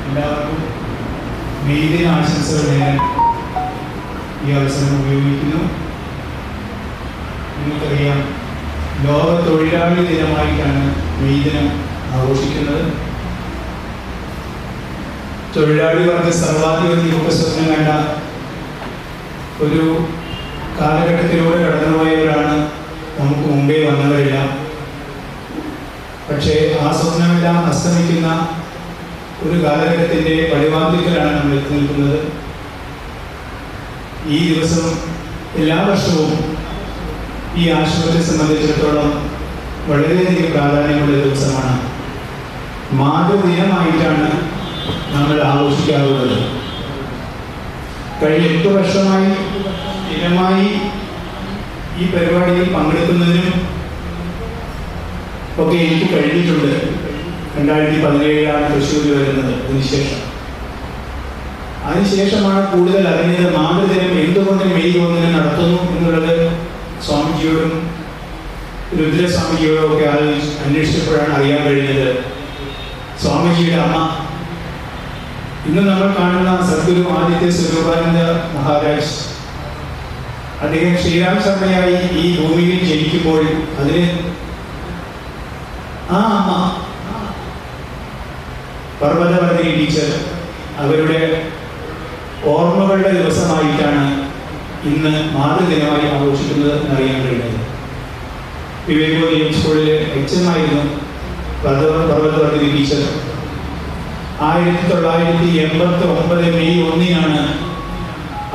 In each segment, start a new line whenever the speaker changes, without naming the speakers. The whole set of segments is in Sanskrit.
എല്ലാവർക്കും മെയ്ദിന ആശംസകൾ നേടാൻ ഈ അവസരം ഉപയോഗിക്കുന്നു. നിങ്ങൾക്കറിയാം, ലോക തൊഴിലാളി ദിനമായിട്ടാണ് മെയ്ദിനം ആഘോഷിക്കുന്നത്. തൊഴിലാളി വർഗ സർവാധിപത്യമൊക്കെ സ്വപ്നം കണ്ട ഒരു കാലഘട്ടത്തിലൂടെ കടന്നുപോയവരാണ് നമുക്ക് മുമ്പേ വന്നവരെല്ലാം. പക്ഷേ ആ സ്വപ്നമെല്ലാം അസ്തമിക്കുന്ന ഒരു കാലഘട്ടത്തിൻ്റെ പടിവാതിൽക്കലാണ് നമ്മൾ എത്തി നിൽക്കുന്നത്. ഈ ദിവസം എല്ലാ വർഷവും ഈ ആശുപത്രിയെ സംബന്ധിച്ചിടത്തോളം വളരെയധികം പ്രാധാന്യമുള്ള ദിവസമാണ്. മാതൃദിനമായിട്ടാണ് നമ്മൾ ആഘോഷിക്കാറുള്ളത്. കഴിഞ്ഞ 8 വർഷമായി സ്ഥിരമായി ഈ പരിപാടിയിൽ പങ്കെടുക്കുന്നതിനും ഒക്കെ എനിക്ക് കഴിഞ്ഞിട്ടുണ്ട്. 2017 തൃശ്ശൂരിൽ വരുന്നത്. അതിനുശേഷമാണ് കൂടുതൽ അറിഞ്ഞത് മാതൃദിനം എന്തുകൊണ്ട് മെയ് 1 നടത്തുന്നു എന്നുള്ളത്. സ്വാമിജിയോടും രുദ്രസ്വാമിജിയോടും ഒക്കെ അന്വേഷിച്ചപ്പോഴാണ് അറിയാൻ കഴിഞ്ഞത്. സ്വാമിജിയുടെ അമ്മ, ഇന്ന് നമ്മൾ കാണുന്ന സദ്ഗുരു ആദിത്യ സ്വരൂപാനന്ദ മഹാരാജ്, അദ്ദേഹം ശ്രീരാം ശർമ്മയായി ഈ ഭൂമിയിൽ ജനിക്കുമ്പോൾ അതിന് ആ അമ്മ പർവ്വതവർദ്ധിനി ടീച്ചർ അവരുടെ ഓർമ്മകളുടെ ദിവസമായിട്ടാണ് ഇന്ന് മാതൃദിനമായി ആഘോഷിക്കുന്നത് എന്നറിയാൻ കഴിഞ്ഞത്. വിവേകോദയം സ്കൂളിലെ എച്ചമായിരുന്നു പർവ്വതവർദ്ധിനി ടീച്ചർ. 1989 മെയ് 1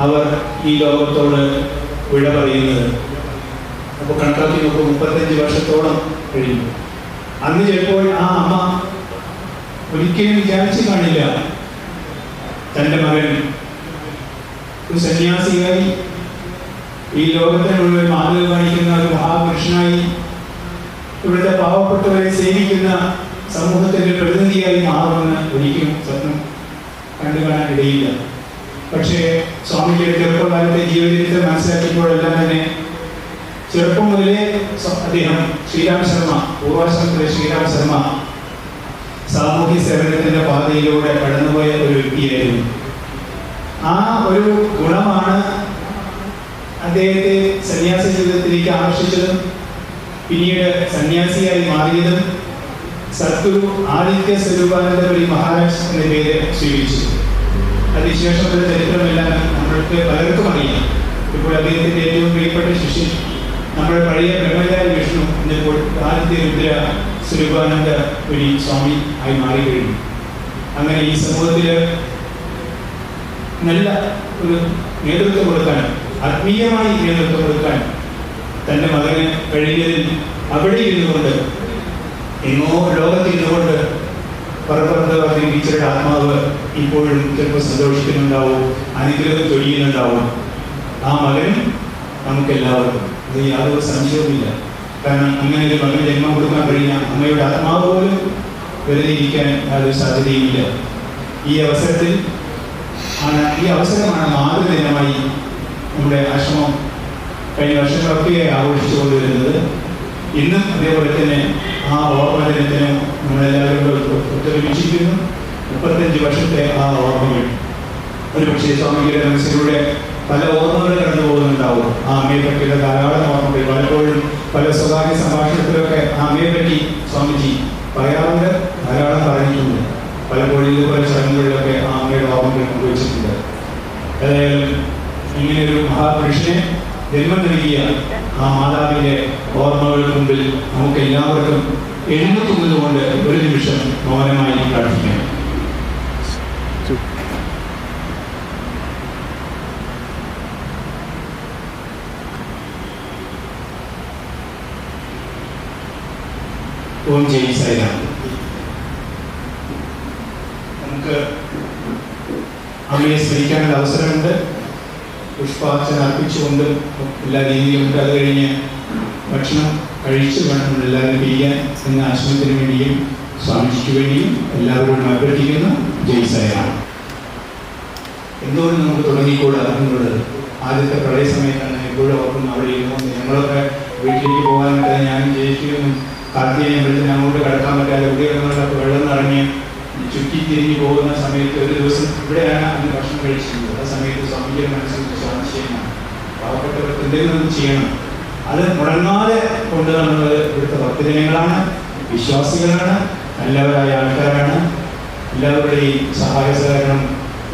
അവർ ഈ ലോകത്തോട് വിട പറയുന്നത്. അപ്പോൾ കണക്കാക്കി നോക്കുമ്പോൾ 35 വർഷത്തോളം കഴിഞ്ഞു. അന്ന് ചിലപ്പോൾ ആ അമ്മ ഒരിക്കലും വിചാരിച്ചു കാണില്ല തൻ്റെ മകൻ ഒരു സന്യാസിയായി ഈ ലോകത്തിന് മുഴുവൻ മാതൃക കാണിക്കുന്ന ഒരു മഹാപുരുഷനായി ഇവിടുത്തെ പാവപ്പെട്ടവരെ സേവിക്കുന്ന സമൂഹത്തിൻ്റെ പ്രതിനിധിയായി മാറുമെന്ന് ഒരിക്കലും സ്വപ്നം കണ്ടു കാണാൻ ഇടയില്ല. പക്ഷേ സ്വാമിജിയുടെ ചെറുപ്പകാലത്തെ ജീവിതത്തെ മനസ്സിലാക്കിയപ്പോഴെല്ലാം തന്നെ ചെറുപ്പം മുതലേ അദ്ദേഹം ശ്രീരാം ശർമ്മ, പൂർവാശ്രമത്തിലെ ശ്രീരാം ശർമ്മ സാമൂഹ്യ സേവനത്തിൻ്റെ പാതയിലൂടെ കടന്നുപോയ ഒരു വ്യക്തിയായിരുന്നു. ആ ഒരു ഗുണമാണ് അദ്ദേഹത്തെ സന്യാസ ജീവിതത്തിലേക്ക് ആകർഷിച്ചതും പിന്നീട് സന്യാസിയായി മാറിയതും സദ്ഗുരു ആദിത്യ സ്വരൂപാനന്ദപുരി മഹാരാജ് എന്ന പേര് സ്വീകരിച്ചു. അതിനുശേഷമുള്ള ചരിത്രമെല്ലാം നമ്മൾക്ക് പലർക്കും അറിയാം. ഇപ്പോൾ അദ്ദേഹത്തിൻ്റെ ഏറ്റവും പ്രിയപ്പെട്ട ശിഷ്യൻ നമ്മുടെ പഴയ ബ്രഹ്മചാരി വിഷ്ണു എന്നിപ്പോൾ ആദിത്യ രുദ്ര സ്വരൂപാനന്ദപുരി സ്വാമി ആയി മാറിക്കഴിഞ്ഞു. അങ്ങനെ ഈ സമൂഹത്തിൽ നല്ല ഒരു നേതൃത്വം കൊടുക്കാൻ, ആത്മീയമായി നേതൃത്വം കൊടുക്കാൻ തൻ്റെ മകന് കഴിഞ്ഞതിൽ അവിടെ ഇരുന്നുകൊണ്ട്, എങ്ങോ ലോകത്തിരുന്നുകൊണ്ട് പർവ്വതവർദ്ധിനി ടീച്ചറുടെ ആത്മാവ് ഇപ്പോഴും ചിലപ്പോൾ സന്തോഷിക്കുന്നുണ്ടാവും, അനുഗ്രഹം ചൊരിയുന്നുണ്ടാവും. ആ മകനും നമുക്കെല്ലാവർക്കും അത് യാതൊരു സംശയവുമില്ല. കാരണം അങ്ങനെ ഒരു മകന് ജന്മം കൊടുക്കാൻ കഴിഞ്ഞ അമ്മയുടെ ആത്മാവ് പോലും വെറുതെ ഇരിക്കാൻ യാതൊരു സാധ്യതയുമില്ല. ഈ അവസരമാണ് മാതൃദിനമായി നമ്മുടെ ആശ്രമം കഴിഞ്ഞ വർഷങ്ങളൊക്കെ ആഘോഷിച്ചുകൊണ്ട് വരുന്നത്. ഇന്നും അതേപോലെ തന്നെ ആ ഓർമ്മ ദിനത്തിന് നമ്മളെല്ലാവരും ഒത്തൊരുമിച്ചിരിക്കുന്നു. 35 വർഷത്തെ ആ ഓർമ്മകൾ ഒരുപക്ഷേ സ്വാമിജിയുടെ മനസ്സിലൂടെ പല ഓർമ്മകൾ കടന്നു പോകുന്നുണ്ടാവും. ആ അമ്മയെ പറ്റിയുള്ള ധാരാളം ഓർമ്മകൾ പലപ്പോഴും പല സ്വകാര്യ സംഭാഷണത്തിലൊക്കെ ആ അമ്മയെ പറ്റി സ്വാമിജി പറയാറുണ്ട്, ധാരാളം പറഞ്ഞിട്ടുണ്ട്. പലപ്പോഴും ഇതുപോലെ ചടങ്ങുകളിലൊക്കെ ആ അമ്മയുടെ ഓർമ്മകൾ പങ്കുവച്ചിട്ടുണ്ട്. ഏതായാലും ഇങ്ങനെയൊരു മഹാപുരുഷനെ ജന്മം നൽകിയ ആ മാതാവിൻ്റെ ഓർമ്മകൾക്ക് മുമ്പിൽ നമുക്ക് എല്ലാവർക്കും എഴുന്നേൽക്കുന്നതുകൊണ്ട് ഒരു നിമിഷം മൗനമായി പ്രാർത്ഥിക്കാം. ഓം ജയ് സായിരാം. നമുക്ക് അമ്മയെ സ്മരിക്കാനുള്ള അവസരമുണ്ട്. പുഷ്പാർച്ചന അർപ്പിച്ചുകൊണ്ടും എല്ലാ രീതിയിലും അത് കഴിഞ്ഞ് ഭക്ഷണം കഴിച്ചു വേണം എല്ലാവരും പിരിയാൻ എന്ന ആശ്രമത്തിന് വേണ്ടിയും സ്വാമിജിക്ക് വേണ്ടിയും എല്ലാവരോടും അഭ്യർത്ഥിക്കുന്നു. ജയ് സായിരാം. എന്തുകൊണ്ട് നമുക്ക് തുടങ്ങിക്കൂടാ എന്നുള്ളത് ആദ്യത്തെ പ്രളയ സമയത്താണ് എപ്പോഴും ഓർക്കുന്നു. അവിടെ ഇരുന്നു ഞങ്ങളൊക്കെ വീട്ടിലേക്ക് പോകാൻ പറ്റാതെ ഞാനും ജയിക്കുന്നു കാർത്തികയും വെള്ളത്തിന് അങ്ങോട്ട് കിടക്കാൻ പറ്റാതെ ഉയർന്നുള്ളപ്പോൾ വെള്ളം നിറഞ്ഞ് ചുറ്റിത്തിരിഞ്ഞ് പോകുന്ന സമയത്ത് ഒരു ദിവസം ഇവിടെയാണ് അന്ന് ഭക്ഷണം കഴിച്ചിരുന്നത്. ആ സമയത്ത് സ്വാമിജിയുടെ മനസ്സിൽ സ്വാമിശേഷമാണ് പാവപ്പെട്ടവർക്ക് എന്തെങ്കിലും ചെയ്യണം. അത് മുടങ്ങാതെ കൊണ്ട് നടന്നത് ഇവിടുത്തെ ഭക്തജനങ്ങളാണ്, വിശ്വാസികളാണ്, നല്ലവരായ ആൾക്കാരാണ്. എല്ലാവരുടെയും സഹായ സഹകരണം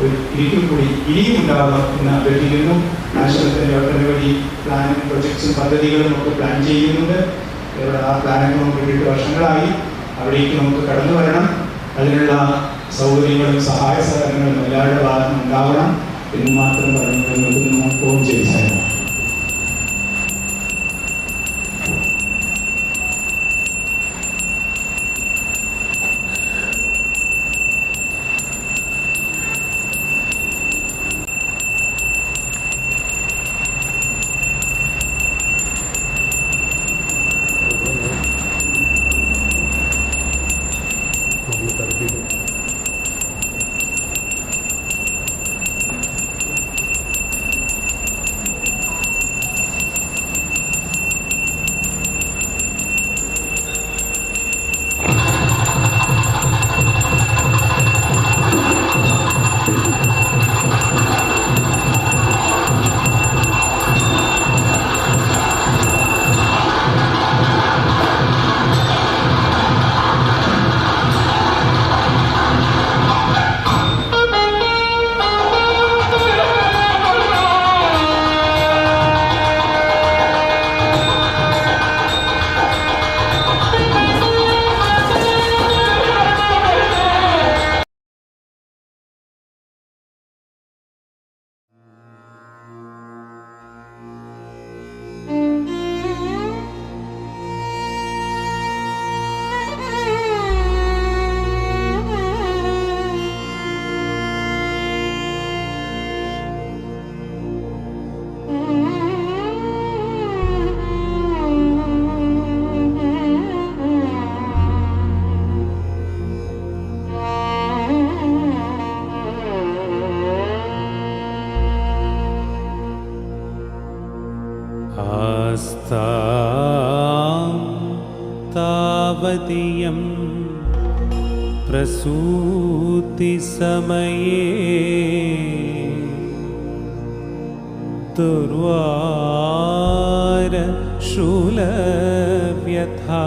ഒരിക്കൽ കൂടി ഇനിയും ഉണ്ടാകണം എന്ന് അഭ്യർത്ഥിക്കുന്നു. ആശ്രമത്തിൻ്റെ ഒട്ടനവധി പ്ലാനും പ്രൊജക്ട്സും പദ്ധതികളും ഒക്കെ പ്ലാൻ ചെയ്യുന്നുണ്ട്. ഇവിടെ ആ പ്ലാനുകൾ നമുക്ക് 8 വർഷങ്ങളായി. അവിടേക്ക് നമുക്ക് കടന്നു വരണം. അതിനുള്ള സൗകര്യങ്ങളും സഹായ സഹകരണങ്ങളും എല്ലാവരുടെ ഭാഗത്തും ഉണ്ടാവണം എന്ന് മാത്രം പറഞ്ഞു നമുക്ക് ചെയ്തു.
तावदीयं प्रसूतिसमये दुर्वारशूलव्यथा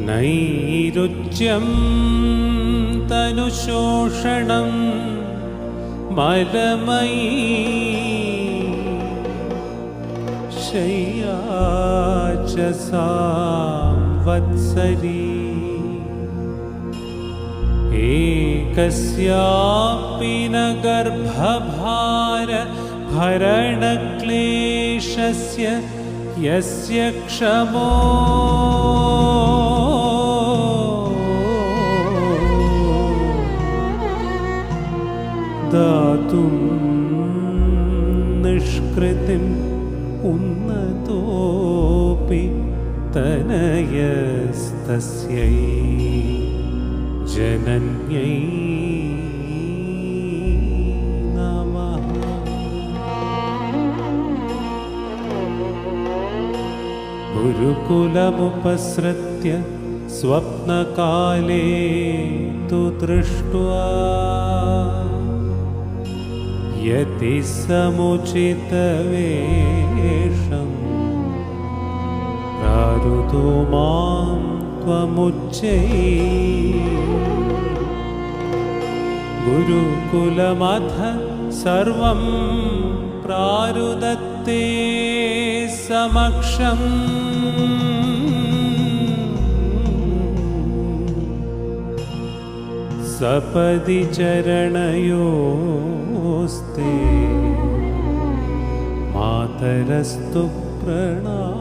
नैरुच्यं तनुशोषणं मलमयी शय्या च संवत्सरी एकस्यापि न गर्भभार भरणक्लेशस्य यस्य क्षमो दातुं निष्कृतिम् उन्नतोऽपि तनयस्तस्यै जनन्यै नमः। गुरुकुलमुपसृत्य स्वप्नकाले तु दृष्ट्वा यति समुचितवेषं प्रारुतो मां त्वमुच्चैः गुरुकुलमथ सर्वं प्रारुदत्ते समक्षम् सपदि चरणयोस्ते मातरस्तु प्रणामः।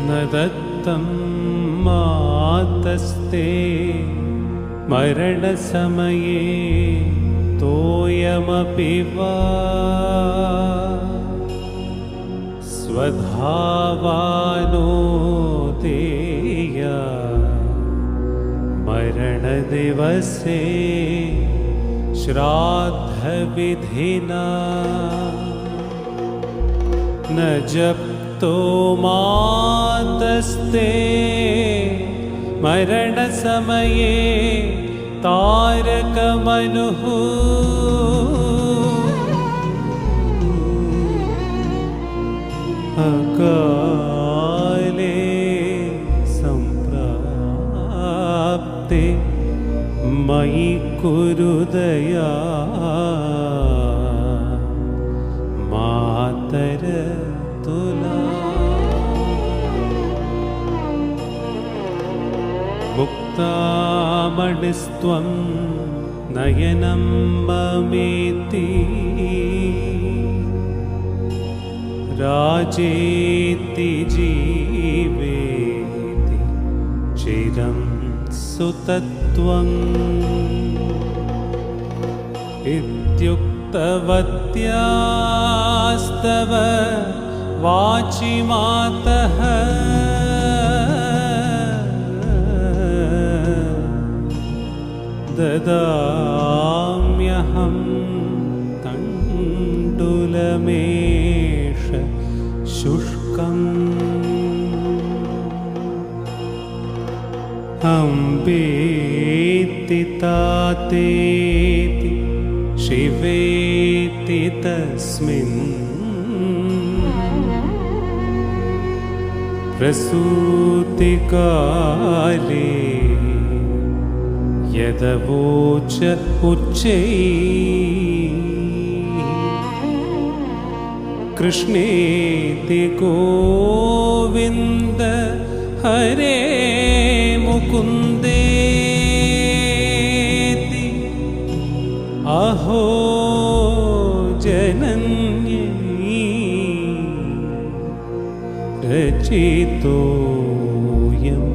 न दत्तं मातस्ते मरणसमये तोयमपि वा स्वधावानो देया मरणदिवसे श्राद्धविधिना न जप्तो मातस्ते मरणसमये तारकमनुः अकाले सम्प्राप्ते मयि कुरु दया मातरतुला। मुक्तामणिस्त्वं नयनं ममेति राजेति जीवेति चिरं सुतत्वम् इत्युक्तवत्यास्तव वाचि मातः ददाम्यहं तण्डुलमेष शुष्कम्। अम्बेति तातेति शिवेति तस्मिन् प्रसूतिकाले यदवोच उच्चैः कृष्णेति गोविन्द हरे मुकुन्देति अहो जनन्यै रचितोऽयम्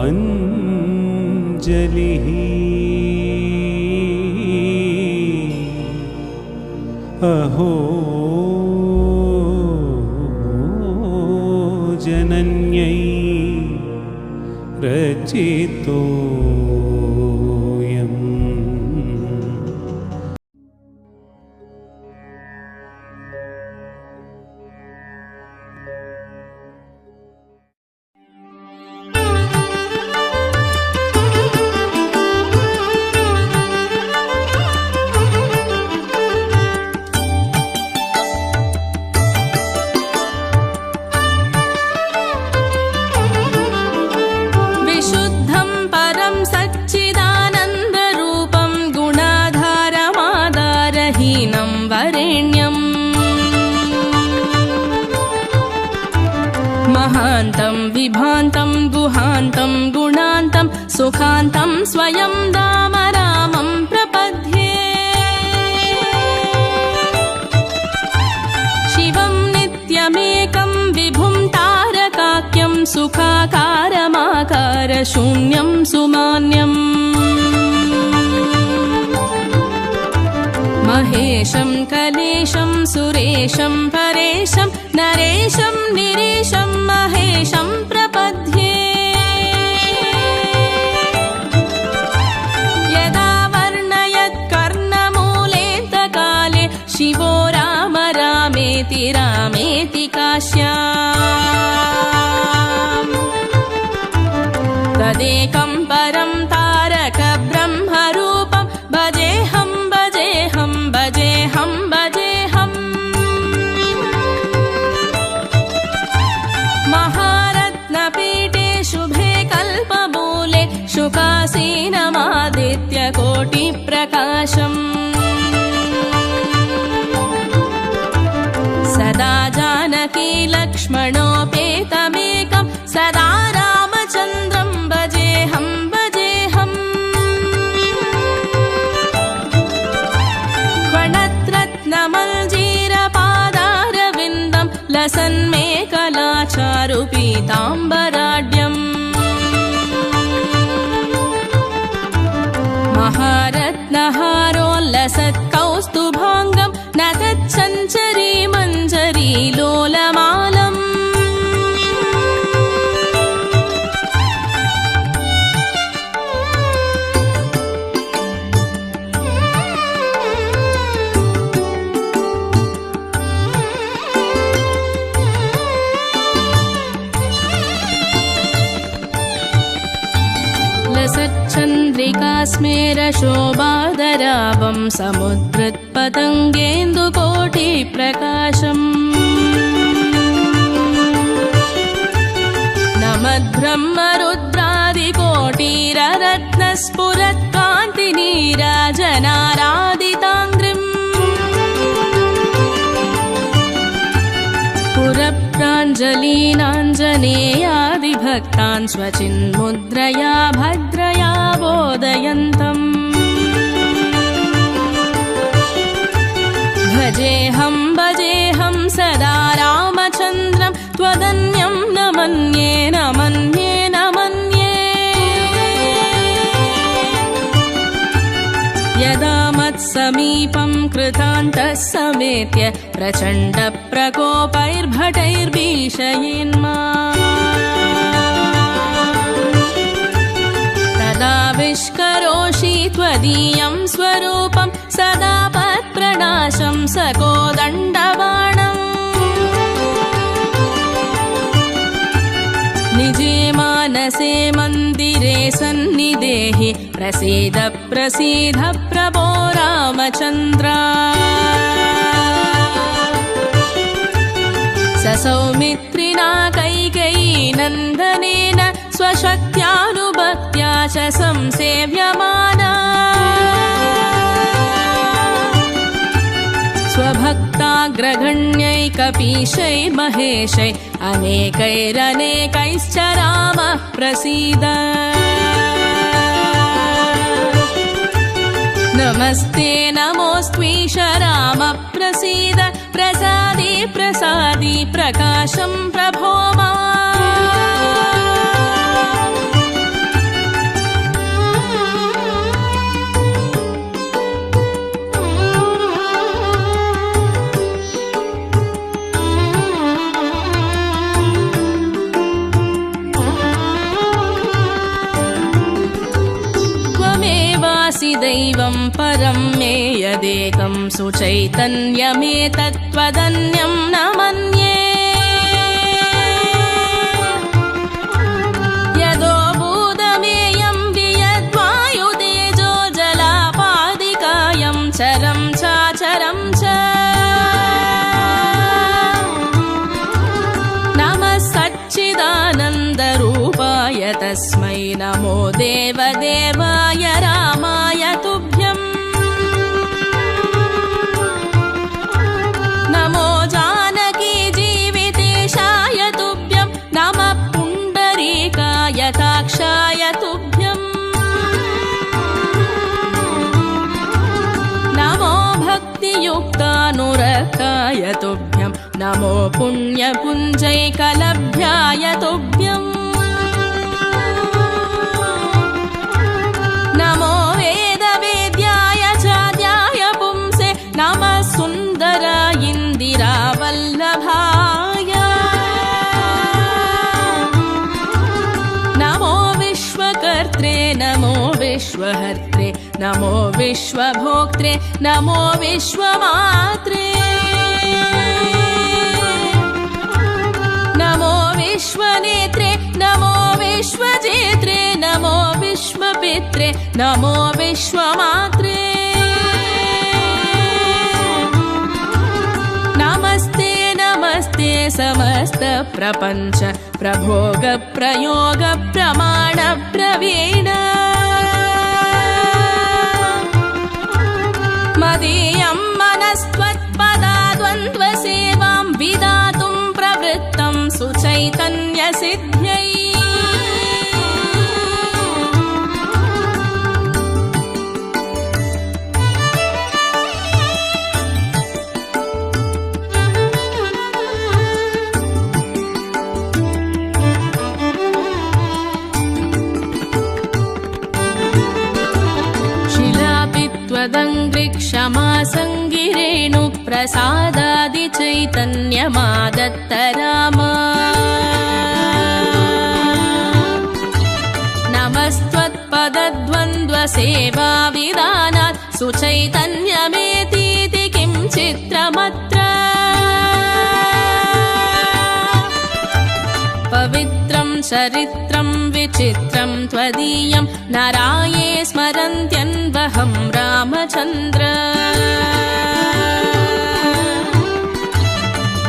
अंजलिः। अहो जनन्यै रचितोऽयम्।
महान्तं विभान्तं गुहान्तं गुणान्तं सुखान्तं स्वयं दाम रामं प्रपद्ये। शिवं नित्यमेकं विभुं तारकाख्यं सुखाकारमाकारशून्यं सुमान्यम्। महेशं कलेशं सुरेशं परेशं नरेशं निरेशं महेशं प्रपद्ये। यदा वर्णयत् कर्णमूलेऽन्तकाले शिवो राम रामेति रामेति काश्याम्। तदेकं परं तारक ब्रह्मरूपं भजेऽहं भजेऽहं भजेऽहं भजेऽहम्। महारत्नपीठे शुभे कल्पमूले शुकासीनमादित्यकोटिप्रकाशम्। सदा जानकी लक्ष्मणोपेतमेकं सदा रामचन्द्रं भजेऽहं भजेऽहम्। वणत्रत्नमञ्जीरपादारविन्दं लसन्मेखलाचारुपीताम्बराढ्यम्। महारत्नहारोल्लसत्कौस्तुभाङ्गं न तच्छञ्चरी मञ्जरी लोलमालम्। स्मेरशोभादराभं समुद्रत्पतङ्गेन्दुकोटिप्रकाशम् नमद्ब्रह्मरुद्रादिकोटिररत्नस्फुरत्कान्तिनीराजनारादिताङ्घ्रिम् पुरप्राञ्जलीनाञ्जनेयादिभक्तान् स्वचिन्मुद्रया भद्रया बोधयन्तम् भजेऽहं सदा रामचन्द्रं त्वदन्यं न मन्ये न मन्ये न मन्ये यदा मत्समीपं कृतान्तः समेत्य प्रचण्डप्रकोपैर्भटैर्भीषयेन्मा तदा विष्करोषि त्वदीयं स्वरूपं सदा पत्प्रणाशं सकोदण्डबाणम् निजे मानसे मन्दिरे सन्निधेहि प्रसीद प्रसीद प्रभो रामचन्द्र ससौमित्रिणा कैकेयीनन्दनेन स्वशक्त्यानुभक्त्या च संसेव्यमाना स्वभक्ताग्रगण्यैकपीशैर्महेशै अनेकैरनेकैश्च रामः प्रसीद नमस्ते नमोऽस्त्वीश राम प्रसीद प्रसादे प्रसादि प्रकाशं प्रभो मा दैवं परं मे यदेकं सुचैतन्यमेतत्त्वदन्यं न मन्ये यदो भूतमेयं वियद्वायुतेजो जलापादिकायं चरं चाचरं च नमः सच्चिदानन्दरूपाय तस्मै नमो देवदेवाय रामाय तुभ्यम् नमो जानकी जीवितेशाय तुभ्यं नमः पुण्डरीकाय ताक्षाय तुभ्यम् नमो भक्तियुक्तानुरक्ताय तुभ्यं नमो पुण्यपुञ्जैकलभ्याय तुभ्यम् नमो वेदवेद्याय चाद्याय पुंसे नमः सुन्दराय इन्दिरावल्लभाय नमो विश्वकर्त्रे नमो विश्वहर्त्रे नमो विश्वभोक्त्रे नमो विश्वमात्रे नमो विश्वनेत्रे नमो विश्वजेत्रे नमो विश्वपित्रे नमो विश्वमात्रे नमस्ते नमस्ते समस्त प्रपञ्च प्रभोग प्रयोग प्रमाण प्रवीण मदीयं मनस्त्वत्पदाद्वन्द्वसेवां विदातुं प्रवृत्तं सुचैतन्यसिद्ध्यै क्षमा संगिरेणु प्रसादादि चैतन्यमादत्त राम नमस्त्वत्पदद्वन्द्वसेवा विधानात् सुचैतन्यमेतीति किं चित्रमत्र पवित्रं चरित्रं चित्रं त्वदीयं नराये स्मरन्त्यन्वहं रामचन्द्र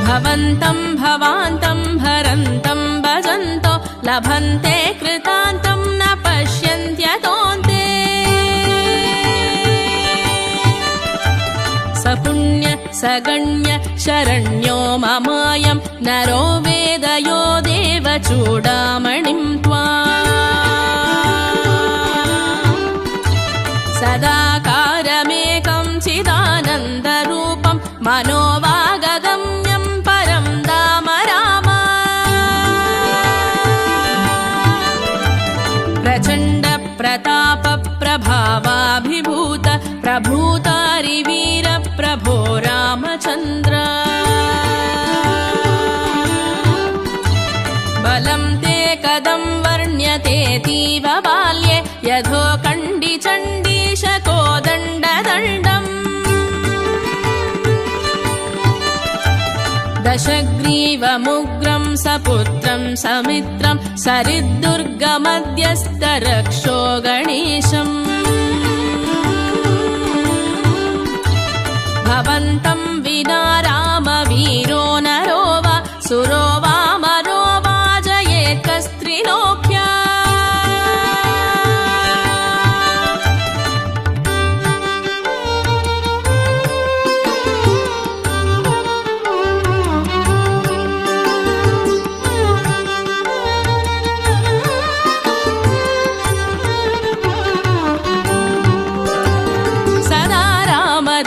भवन्तं भवान्तं भरन्तं भजन्तो लभन्ते कृतान्तं न पश्यन्त्यतोऽन्ते सपुण्य सगण्य शरण्यो ममायं नरो वेदयो देवचूडामणिं त्वाम् सदाकारमेकं चिदानन्दरूपं मनोवागगम्यं परं धाम राम प्रचण्ड प्रताप प्रभावाभिभूत प्रभूतारिवीर प्रभो रामचन्द्र बलं ते कदं वर्ण्यतेऽतीव बाल्ये यथोकण्डिचण्डीशकोदण्डदण्डम् दशग्रीवमुग्रं सपुत्रं समित्रं सरिद्दुर्गमध्यस्थरक्षो गणेशम् भवन्तं विना रामवीरो नरो वा सुरो वा मरो वा जयेत् कस्त्रिलोक्या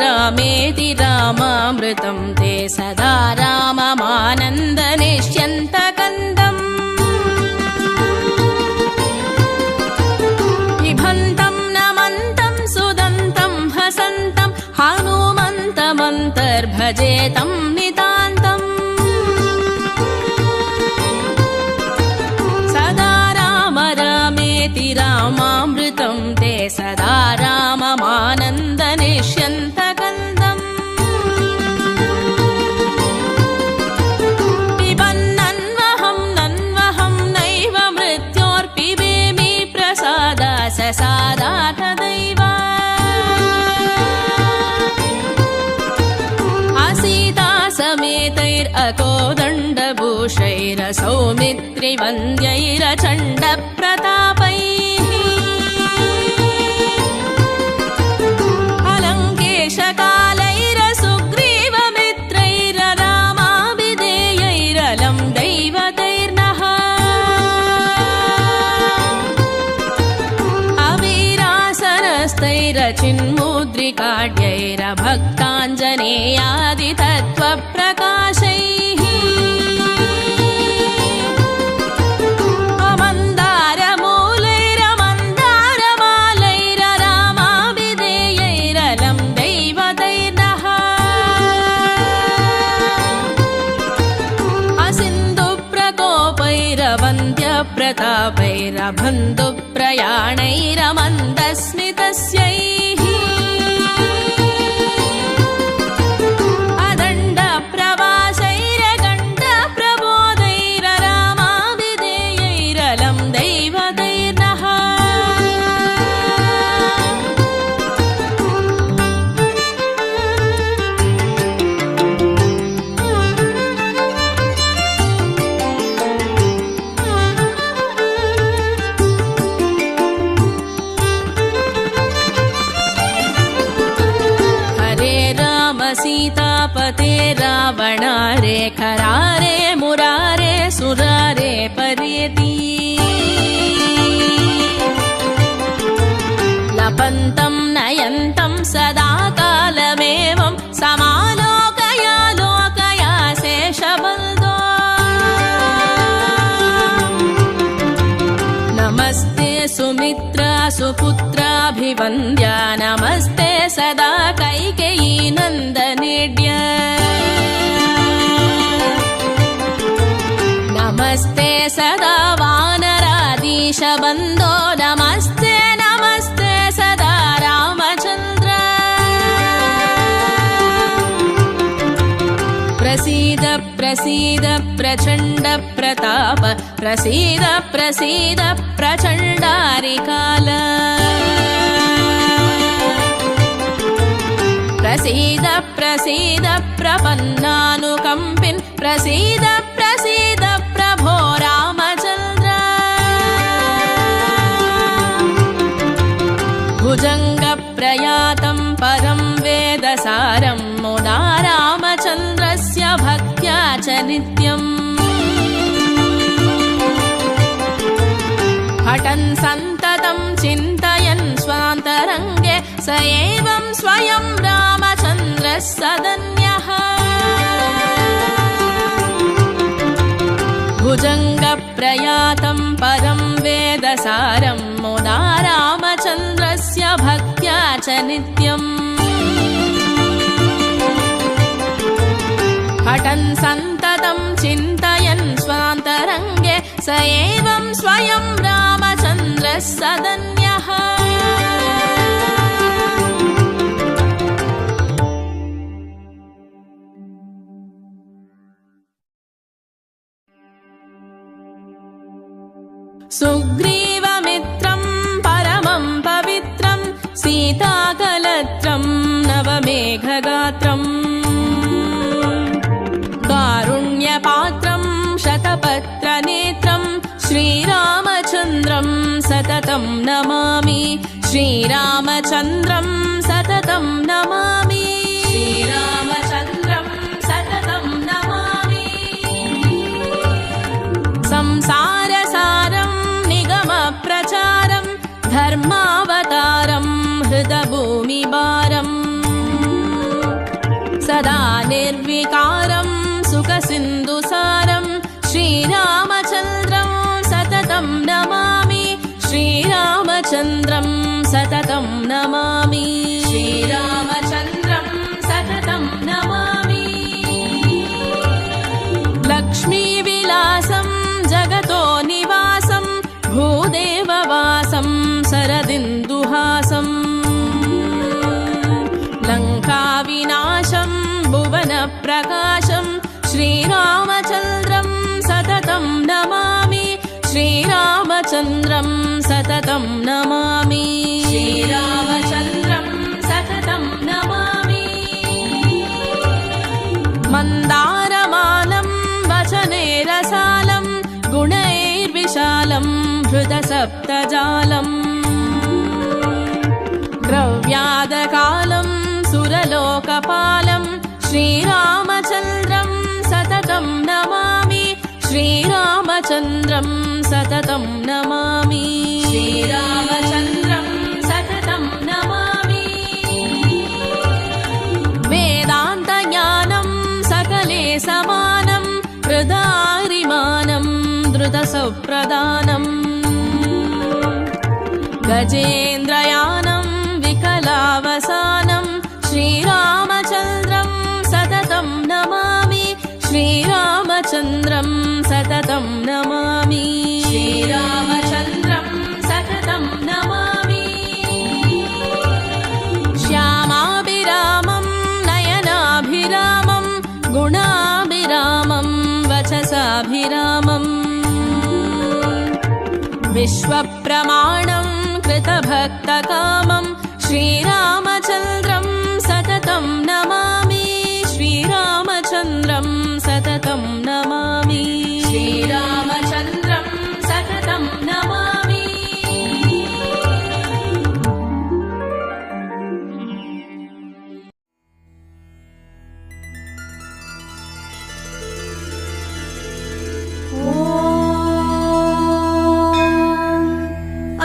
रामेति रामामृतं ते सदा राममानन्दनिष्यन्तकन्दम् पिबन्तं नमन्तं सुदन्तं हसन्तं हनुमन्तमन्तर्भजेतं नितान्तम् सदा राम रामेति रामामृतं ते सदा राममानन्दनिष्यन्तकन्दम् पिबन्नन्वहं नन्वहं नैव मृत्योर्पिबेमि प्रसादा ससादातदैव असीता समेतैरकोदण्डभूषैरसौमित्रिवन्द्यैरचण्डप्रतापैः अलङ्केशकालैरसुग्रीवमित्रैररामाभिधेयैरलं दैवतैर्नः अवीरासनस्तैरचिन्मुद्रिकाढ्यैरभक्ताञ्जनेयादितत्त्वप्रकाशैः अमन्दारमूलैरमन्दारमालैररामाभिधेयैरलं दैवतैर्नः असिन्धुप्रकोपैरवन्द्यप्रतापैरबन्धुप्रयाणैरमन्दस्मितस्यैः अदण्डप्रवासैरगण्डप्रबोधैररामाभिधेयैरलं दैवतैर्नः सीतापते रावणारे खरारे मुरारे सुरारे पर्येति लपन्तं नयन्तं सदा कालमेवं समालोकया लोकया शेषबल्दो नमस्ते सुमित्रा सुपुत्राभिवन्द्या नमस्ते सदा कैकेयी नन्दनेड्य नमस्ते सदा वानराधीशबन्धो नमस्ते नमस्ते सदा रामचन्द्र प्रसीद प्रसीद प्रचण्ड प्रताप प्रसीद प्रसीद प्रचण्डारिकाल प्रसीद प्रसीद प्रपन्नानुकम्पिन् प्रसीद प्रसीद प्रभो रामचन्द्र भुजङ्गप्रयातं परं वेदसारं मुदा रामचन्द्रस्य भक्त्या च नित्यम् पठन् सन्ततं चिन्तयन् स्वान्तरङ्गे स एवं स्वयं रामचन्द्रः सदन्यः भुजङ्गप्रयातं परं वेदसारं मुदा रामचन्द्रस्य भक्त्या च नित्यम् पठन् सन्ततं चिन्तयन् स्वान्तरङ्गे स एवं स्वयं रामचन्द्रः सदन्यः सुग्रीवमित्रं परमं पवित्रं सीताकलत्रं नवमेघगात्रम् कारुण्यपात्रं शतपत्रनेत्रं श्रीरामचन्द्रं सततं नमामि श्रीरामचन्द्रं सततं नमामि श्रीरामचन्द्रं सततं नमामि संसारसारं निगमप्रचारं धर्मावतारं हृदभूमिभारम् सदा निर्विकारं सुखसिन्धुसारं श्रीरामचन्द्रं सततं नमामि श्रीरामचन्द्रं सततं नमामि श्रीरामचन्द्रं सततं नमामि लक्ष्मीविलासं जगतो निवासं भूदेववासं शरदिन्दुहासम् लङ्काविनाशं भुवनप्रकाशं श्रीरामचन्द्रं सततं नमामि श्रीरामचन्द्रं सततं नमामि श्रीरामचन्द्रं सततं नमामि मन्दारमालं वचने रसालं गुणैर्विशालं हृदसप्तजालम् द्रव्यादकालं सुरलोकपालं श्रीरामचन्द्रं सततं नमामि श्रीरामचन्द्रं सततं नमामि श्रीरामचन्द्रं सततं नमामि वेदान्तज्ञानं सकले समानं हृदारिमानं धृतसप्रदानम् गजेन्द्रयानं विकलावसानं श्रीरामचन्द्रं सततं नमामि श्रीरामचन्द्रं सततं नमामि श्रीरामचन्द्रं सततं नमामि श्यामाभिरामं नयनाभिरामं गुणाभिरामं वचसाभिरामं विश्वप्रमाणं कृतभक्तकामं श्रीरामचन्द्रं सततं नमामि श्रीरामचन्द्रं सततं नमामि श्रीरामचन्द्रं सततं नमामि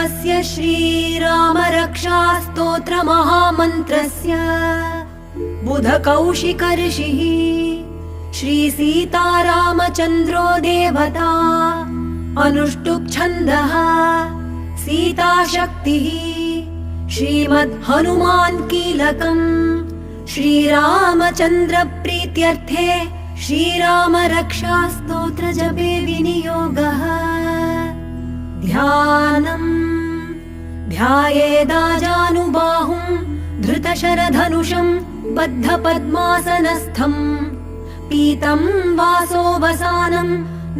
अस्य श्रीरामरक्षास्तोत्रमहामन्त्रस्य बुधकौशिकऋषिः श्रीसीतारामचन्द्रो देवता अनुष्टुप्छन्दः सीताशक्तिः श्रीमद्हनुमान् कीलकम् श्रीरामचन्द्रप्रीत्यर्थे श्रीरामरक्षास्तोत्रजपे विनियोगः ध्यानम् ध्यायेदाजानुबाहुं धृतशरधनुषं बद्धपद्मासनस्थं पीतं वासोऽवसानं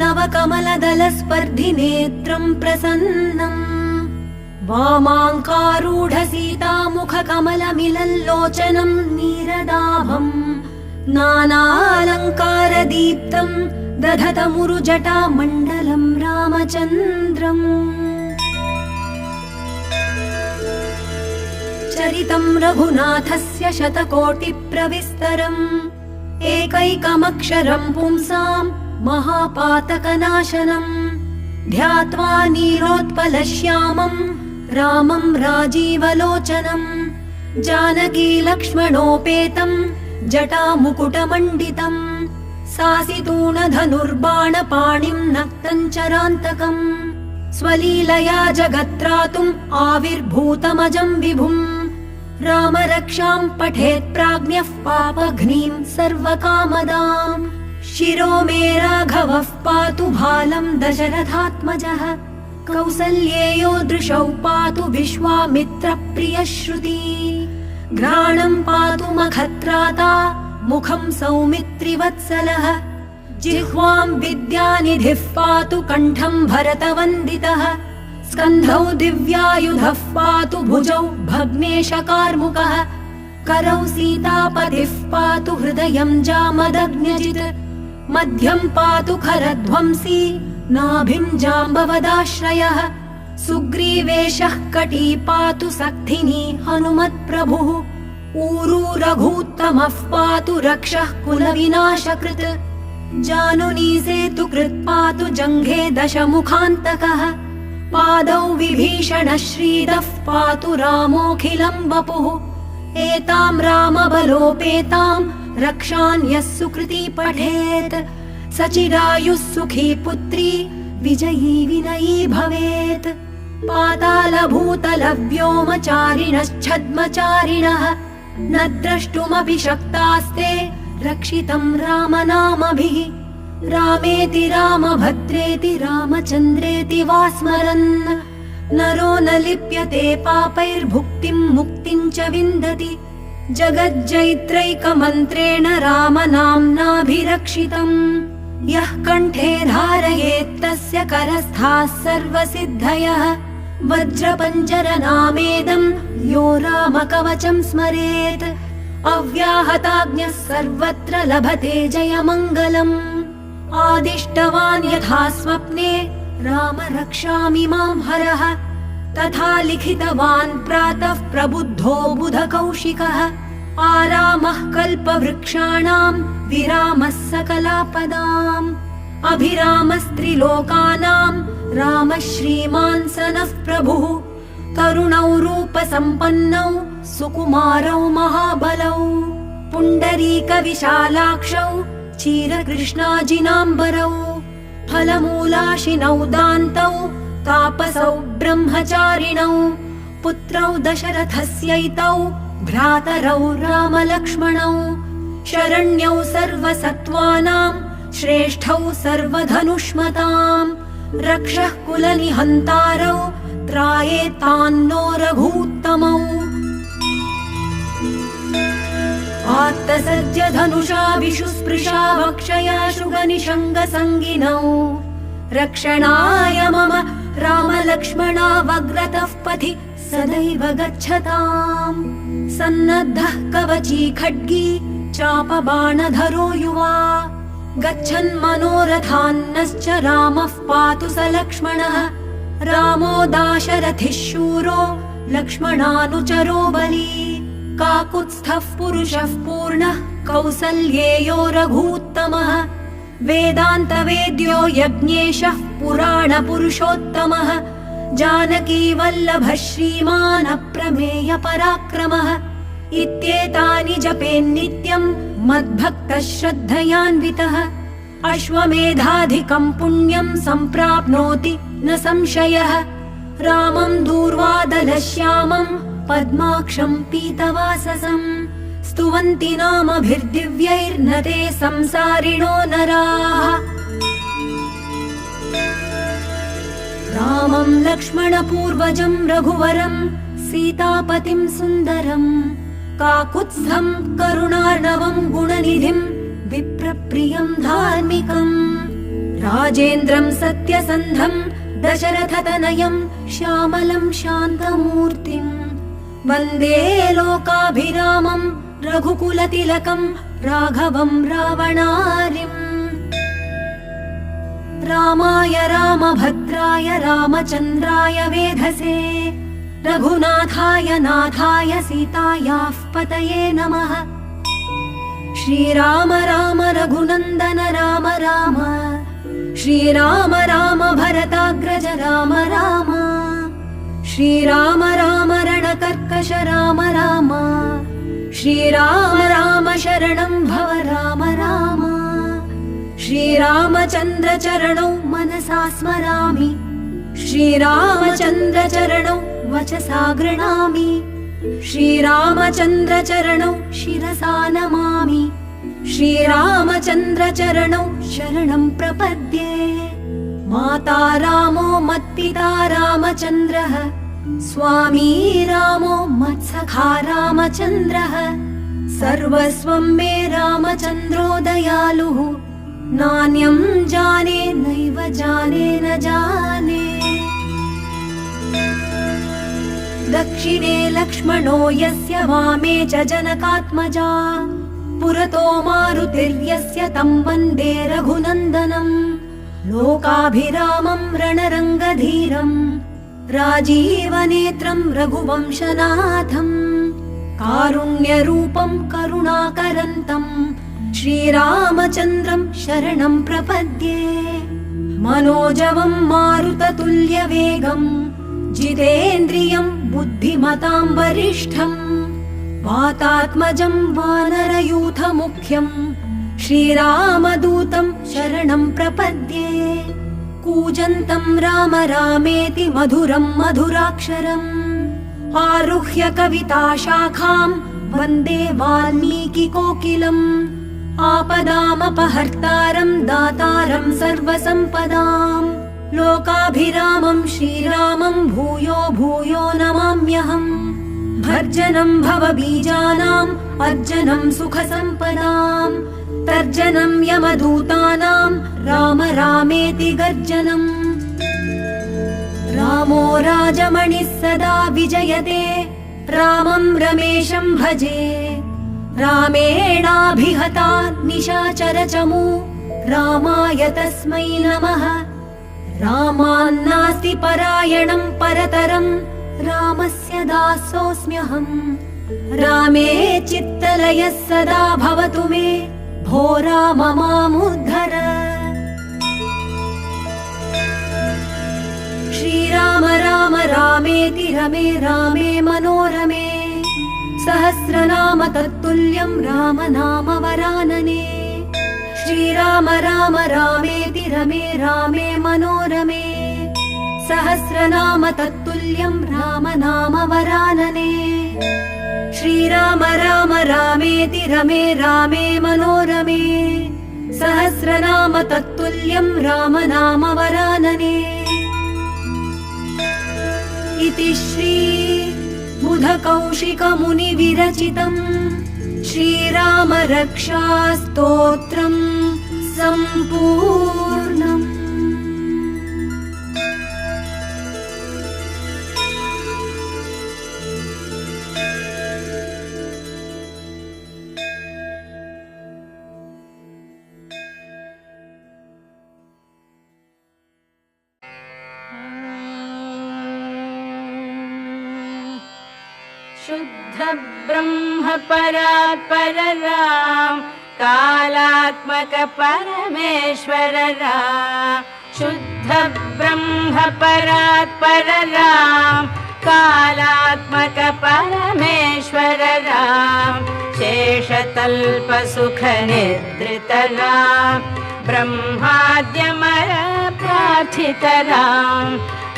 नवकमलदलस्पर्धिनेत्रं प्रसन्नम् वामाङ्कारूढसीतामुखकमलमिलल्लोचनं नीरदाभम् नानालङ्कारदीप्तं दधतमुरुजटामण्डलं रामचन्द्रम् चरितं रघुनाथस्य शतकोटिप्रविस्तरम् एकैकमक्षरं पुंसां महापातकनाशनम् ध्यात्वा नीलोत्पलश्यामं रामं राजीवलोचनम् जानकी लक्ष्मणोपेतं जटामुकुटमण्डितम् सासितूणधनुर्बाणपाणिं नक्तञ्चरान्तकम् स्वलीलया जगत्रातुम् आविर्भूतमजं विभुम् राम रक्षां पठेत् प्राज्ञः पापघ्नीं सर्वकामदाम् शिरो मे राघवः पातु भालं दशरथात्मजः कौसल्येयो दृशौ पातु विश्वामित्रप्रियश्रुती घ्राणं पातु मखत्राता मुखं सौमित्रिवत्सलः जिह्वां विद्यानिधिः पातु कण्ठं भरतवन्दितः स्कन्धौ दिव्यायुधः पातु भुजौ भग्नेशकार्मुकः करौ सीतापतिः पातु हृदयं जामदग्न्यजित् मध्यं पातु खरध्वंसी नाभिं जाम्बवदाश्रयः सुग्रीवेशः कटी पातु सक्थिनी हनुमत्प्रभुः ऊरू रघूत्तमः पातु रक्षः कुलविनाशकृत् जानुनी सेतुकृत् पातु जङ्घे दशमुखान्तकः पादौ विभीषणः श्रीदः पातु रामोऽखिलं वपुः एतां रामबलोपेतां रक्षान् यः सुकृती पठेत् सचिरायुः सुखी पुत्री विजयी विनयी भवेत् पातालभूतलव्योमचारिणश्छद्मचारिणः न द्रष्टुमपि शक्तास्ते रक्षितं रामनामभिः रामेति रामभद्रेति रामचन्द्रेति वा स्मरन् नरो न लिप्यते पापैर्भुक्तिं मुक्तिं च विन्दति जगज्जैत्रैकमन्त्रेण रामनाम्नाभिरक्षितम् यः कण्ठे धारयेत् तस्य करस्थाः सर्वसिद्धयः वज्रपञ्जरनामेदं यो रामकवचं स्मरेत् अव्याहताज्ञः सर्वत्र लभते जयमङ्गलम् आदिष्टवान् यथा स्वप्ने राम रक्षामि मां हरः तथा लिखितवान् प्रातः प्रबुद्धो बुधकौशिकः आरामः कल्पवृक्षाणां विरामः सकलापदाम् अभिरामस्त्रिलोकानां रामः श्रीमान् सनः प्रभुः तरुणौ रूपसम्पन्नौ सुकुमारौ महाबलौ पुण्डरीकविशालाक्षौ क्षीरकृष्णाजिनाम्बरौ फलमूलाशिनौ दान्तौ तापसौ ब्रह्मचारिणौ पुत्रौ दशरथस्यैतौ भ्रातरौ रामलक्ष्मणौ शरण्यौ सर्वसत्त्वानां श्रेष्ठौ सर्वधनुष्मताम् रक्षः कुलनिहन्तारौ त्रायेतान्नो रघूत्तमौ आत्तसज्य धनुषा विशुस्पृशा वक्षया शुगनिषङ्गसङ्गिनौ रक्षणाय मम रामलक्ष्मणावग्रतः पथि सदैव गच्छताम् सन्नद्धः कवची खड्गी चापबाणधरो युवा गच्छन् मनोरथान्नश्च रामः पातु स लक्ष्मणः रामो दाशरथिः शूरो लक्ष्मणानुचरो बली काकुत्स्थः पुरुषः पूर्णः कौसल्येयो रघूत्तमः वेदान्तवेद्यो यज्ञेशः पुराणपुरुषोत्तमः जानकी वल्लभः श्रीमान् अप्रमेय पराक्रमः इत्येतानि जपेन्नित्यं मद्भक्तः श्रद्धयान्वितः अश्वमेधाधिकं पुण्यं सम्प्राप्नोति न संशयः रामं दूर्वादलश्यामं पद्माक्षं पीतवाससं स्तुवन्ति नामभिर्दिव्यैर्न ते संसारिणो नराः रामं लक्ष्मणपूर्वजं रघुवरं सीतापतिं सुन्दरं काकुत्स्थं करुणार्णवं गुणनिधिं विप्र प्रियं धार्मिकम् राजेन्द्रं सत्यसन्धं दशरथतनयं श्यामलं शान्तमूर्तिम् वन्दे लोकाभिरामं रघुकुलतिलकं राघवं रावणारिम् रामाय रामभद्राय रामचन्द्राय वेधसे रघुनाथाय नाथाय सीतायाः पतये नमः। श्रीराम राम रघुनन्दन राम राम श्रीराम राम भरताग्रज राम राम श्रीराम राम रणकर्कश राम राम श्रीराम राम शरणं भव राम राम श्रीरामचन्द्र चरणौ मनसा स्मरामि श्रीरामचन्द्र चरणौ वचसा गृह्णामि श्रीरामचन्द्र चरणौ शिरसा नमामि श्रीरामचन्द्र चरणौ शरणं प्रपद्ये। माता रामो मत्पिता रामचन्द्रः स्वामी रामो मत्सखा रामचन्द्रः सर्वस्वं मे रामचन्द्रो दयालुः नान्यं जाने नैव जाने न जाने। दक्षिणे लक्ष्मणो यस्य वामे च जनकात्मजा पुरतो मारुतिर्यस्य तं वन्दे रघुनन्दनम् लोकाभिरामं रणरङ्गधीरं राजीवनेत्रं रघुवंशनाथं कारुण्यरूपं करुणाकरन्तं श्रीरामचन्द्रं शरणं प्रपद्ये। मनोजवं मारुततुल्यवेगं जितेन्द्रियं बुद्धिमतां वरिष्ठं वातात्मजं वानरयूथमुख्यं श्रीरामदूतं शरणं प्रपद्ये। कूजन्तं राम रामेति मधुरं मधुराक्षरम् आरुह्य कविताशाखां वन्दे वाल्मीकिकोकिलम् आपदामपहर्तारं दातारं सर्वसम्पदां लोकाभिरामं श्रीरामं भूयो भूयो नमाम्यहम्। भर्जनं भवबीजानाम् अर्जनं सुखसम्पदां तर्जनं यमदूतानां राम रामेति गर्जनम्। रामो राजमणिः सदा विजयते रामं रमेशं भजे रामेणाभिहता निशाचरचमू रामाय तस्मै नमः। रामान्नास्ति परायणं परतरं रामस्य दासोऽस्म्यहम्। रामे चित्तलयः सदा भवतु मे भो राम मामुद्धर। श्रीराम राम रामेति रमे रामे मनोरमे सहस्रनाम तत्तुल्यं राम नाम वरानने। श्रीराम राम रामेति रमे रामे मनोरमे सहस्रनाम तत्तुल्यं राम नाम वरानने। श्रीराम राम रामेति रमे रामे मनोरमे सहस्रनाम तत्तुल्यं राम नाम वरानने। इति श्री बुधकौशिकमुनिविरचितं श्रीराम रक्षास्तोत्रं सम्पूर्णम्।
शुद्ध ब्रह्म परात्पर राम कालात्मक परमेश्वर राम। शुद्ध ब्रह्म परात्पर राम कालात्मक परमेश्वर राम। शेषतल्प सुख निद्रित राम ब्रह्माद्यमर प्रार्थित राम।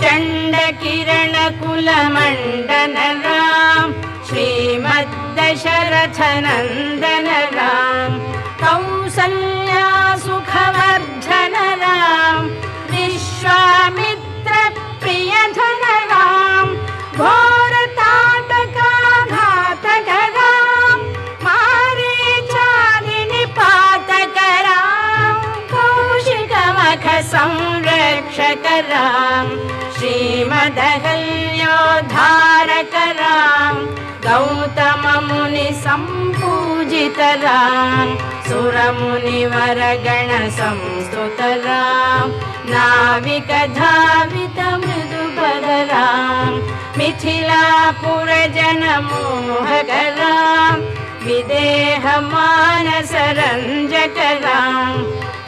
चण्ड किरण कुल मंडन राम श्रीमद्दशरथ नंदन राम। कौसल्या सुखवर्धन राम विश्वामित्र प्रियधन राम। घोर ताटका घातक राम मारीचादि निपातक राम। रक्षकरां श्रीमदहल्योद्धारकरां गौतममुनिसम्पूजितरां सुरमुनिवरगणसंस्तुतरां नाविकधावितमृदुपदरां मिथिलापुरजनमोहकरां विदेहमानसरञ्जकरां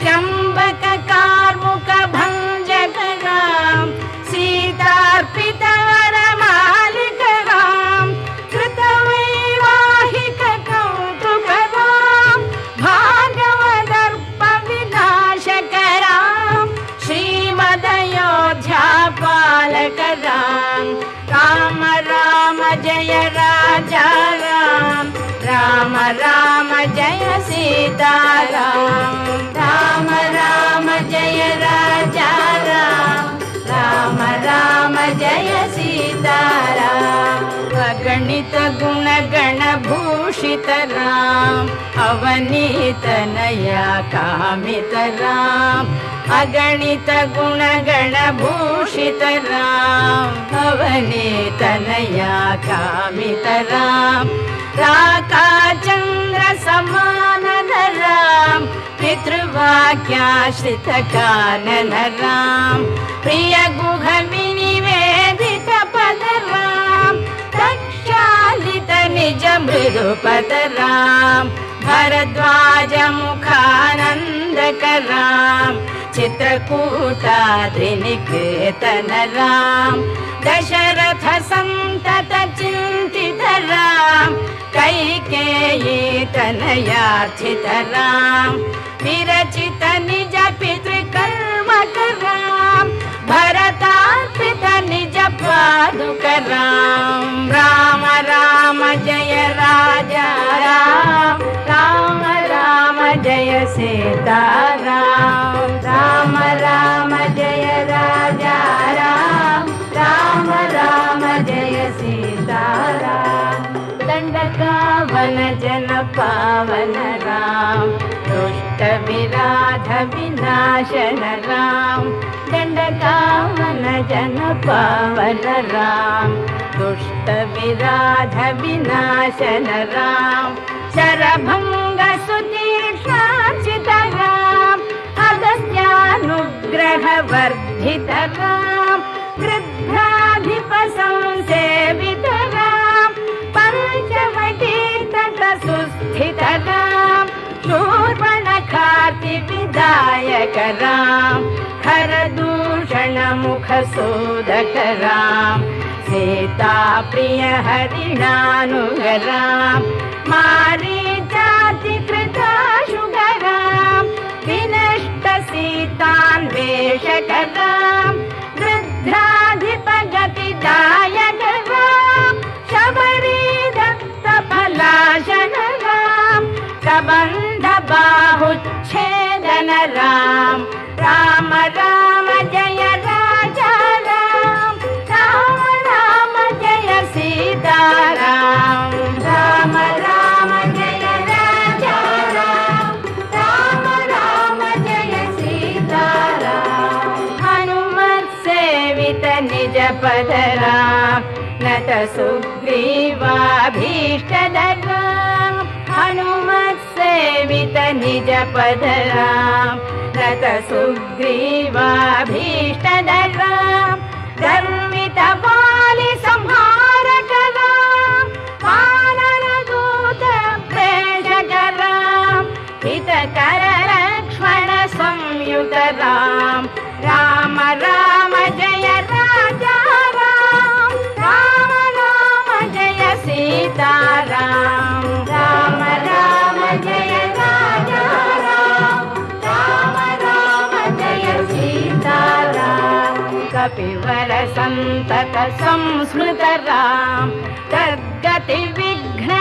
त्र्यम्बककार्मुकभञ्जकरां सीतार्पितवरमालिकरां कृतवैवाहिककौतुकरां भागवदर्पविनाशकरां श्रीमदयोध्यापालकरां राम राम जय राजा राम राम राम जय सीताराम राम राम जय राजा राम राम राम जय सीताराम अगणित गुणगणभूषितराम अवनीतनया कामितराम अगणित गुणगणभूषितराम अवनीतनया कामितराम राकाचन्द्रसमाननरां पितृवाक्याश्रितकाननरां प्रियगुहविनिवेदितपदरां प्रक्षालितनिजमृदुपदरां भरद्वाजमुखानन्दकरां चित्रकूटाद्रिनिकेतनरां दशरथसन्ततचिन्तितरां कैकेयीतनयार्थितरां विरचितनिजपितृकर्मकरां भरतार्पितनिजपादुकरां राम राम जय राजा राम राम राम जय सीताराम राम राम जय राजा राम राम राम जय सीताराम दंडकावन जन पावन राम दुष्ट विराध विनाशन राम दंडकावन जन पावन राम दुष्ट विराध विनाशन राम शरभंग सुतीक्षार्चित राम अगस्त्यानुग्रह वर्धित राम गृध्राधिप संसेवित राम पंचवटी तट सुस्थित राम शूर्पणखार्ति विदायक राम खरदूषण मुख सोदक राम सीता प्रिय हरिणानुग राम मारीचाति कृताशुगराम विनष्ट सीतान्वेषक राम वृद्धाधिपगतिदायक राम शबरी दत्त पलाशन राम कबंध बाहुच्छेदन राम राम राम जय राजा राम राम राम जय सीताराम राम राम जय राजा राम राम राम जय सीताराम हनुमत सेवित निज पद राम नत सुग्रीवाभीष्टदराम हनुमत सेवित निज पद राम नत सुग्रीवाभीष्टदराम धर्मित बालि संहारक राम वानर दूत प्रेषक राम हितकर लक्ष्मण संयुत राम राम राम जय राजा राम राम राम जय सीताराम राम राम जय राजा राम राम राम जय सीताराम कपिवर संतत संस्मृत राम तद्गति विघ्न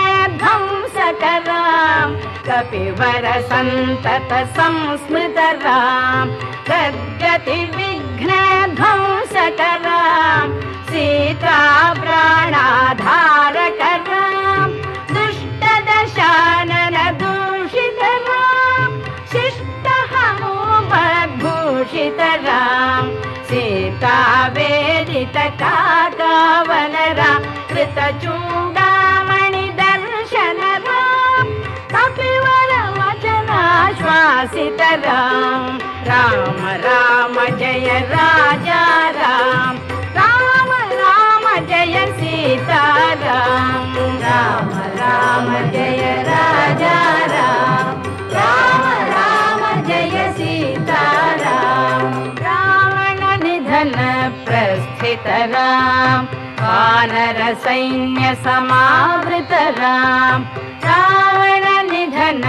ध्वंसक राम कपिवर संतत संस्मृत राम तद्गति विघ्न ध्वंसक राम सीता प्राणाधारक राम दुष्ट दशानन दूषित राम शिष्ट हनुमद्भूषित राम काकावनरा कृतचूडामणि दर्शनरा कपिवर वचनाश्वासितरा राम राम जय राजा राम राम राम जय सीताराम राम राम जय राजा राम राम राम जय सीताराम रावण निधन प्रस्थित राम वानर सैन्य समावृत राम रावण निधन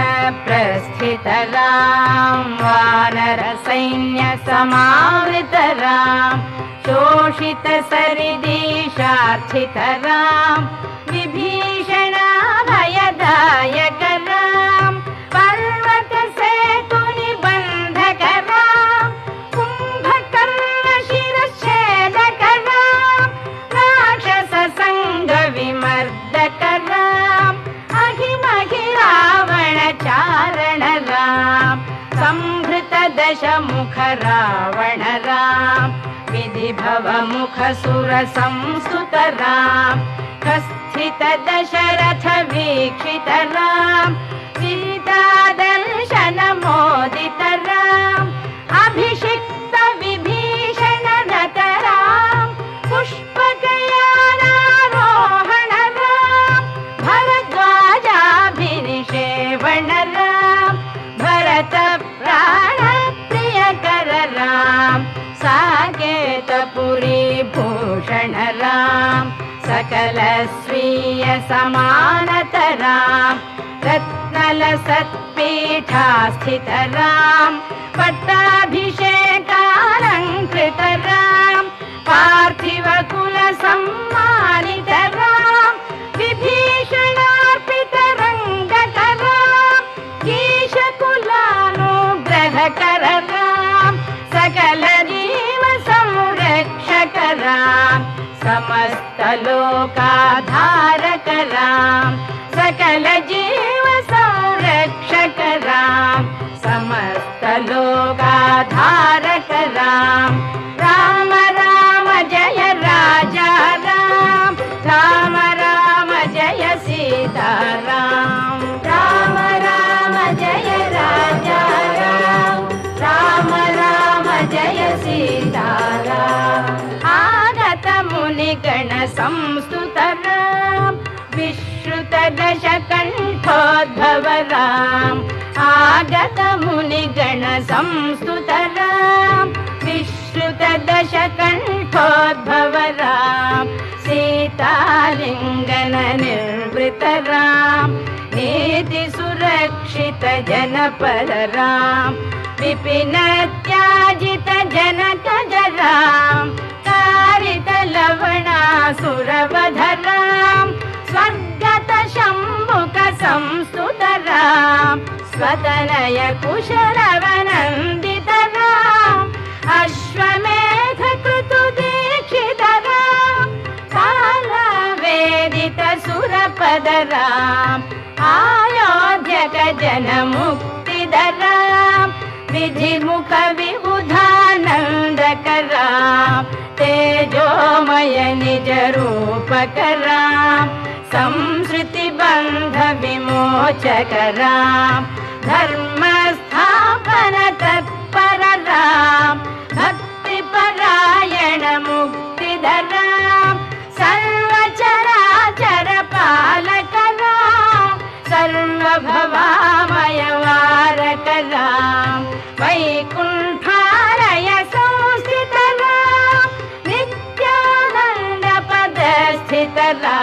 प्रस्थित राम वानर सैन्य समावृत राम शोषित सरिदीशार्थित राम विभीषण भयदायक राम पर्वत सेतु निबंधक राम कुंभकर्ण शिरच्छेदक राम राक्षस संग विमर्दक राम अहिमहि रावण चारण राम संभृत दशमुख रावण राम विधिभव मुख सुर संस्तुत राम स्थित दशरथ वीक्षित राम सीता दर्शन मोदित राम अभिषिक्त विभीषण रत राम पुष्पकयानारोहण राम भरद्वाजाभिनिषेवण राम भरत प्राण प्रियकर राम साकेतपुरी भूषण राम सकल स्वीय समानत राम रत्नल सत्पीठास्थित राम पट्टाभिषेकालंकृत राम पार्थिव कुल सम्मानित राम विभीषणार्पित रंगक राम कीशकुलानुग्रहकर राम सकल जीव संरक्षक राम समस्त लोकाधारक राम सकल जीव संरक्षक राम समस्त लोकाधारक राम राम राम जय राजा राम राम राम जय सीताराम राम राम जय राजा राम राम राम जय सीताराम आगत मुनिगण संस्तुत राम विश्रुत दशकण्ठोद्भव राम आगत मुनिगण संस्तुत राम विश्रुत दशकण्ठोद्भव राम सीतालिङ्गन निर्वृत राम नीति सुरक्षित जनपद राम विपिन त्याजित जनक राम कारित लवणासुरवध राम स्वर्गत शम्भुक संस्तुत राम स्वतनय कुशलवनन्दित राम अश्वमेध कृतु दीक्षित राम कालवेदित सुरपद राम आयोध्यक जन मुक्तिद राम विधिमुख विबुधानन्दक राम तेजोमय निज रूपक राम संसृति बंध विमोचक राम धर्म स्थापन तत्पर राम भक्ति परायण मुक्तिद राम सर्वचराचर पालक राम सर्वभवामय वारक राम वैकुण्ठालय संस्थित राम नित्यानन्द पद स्थित राम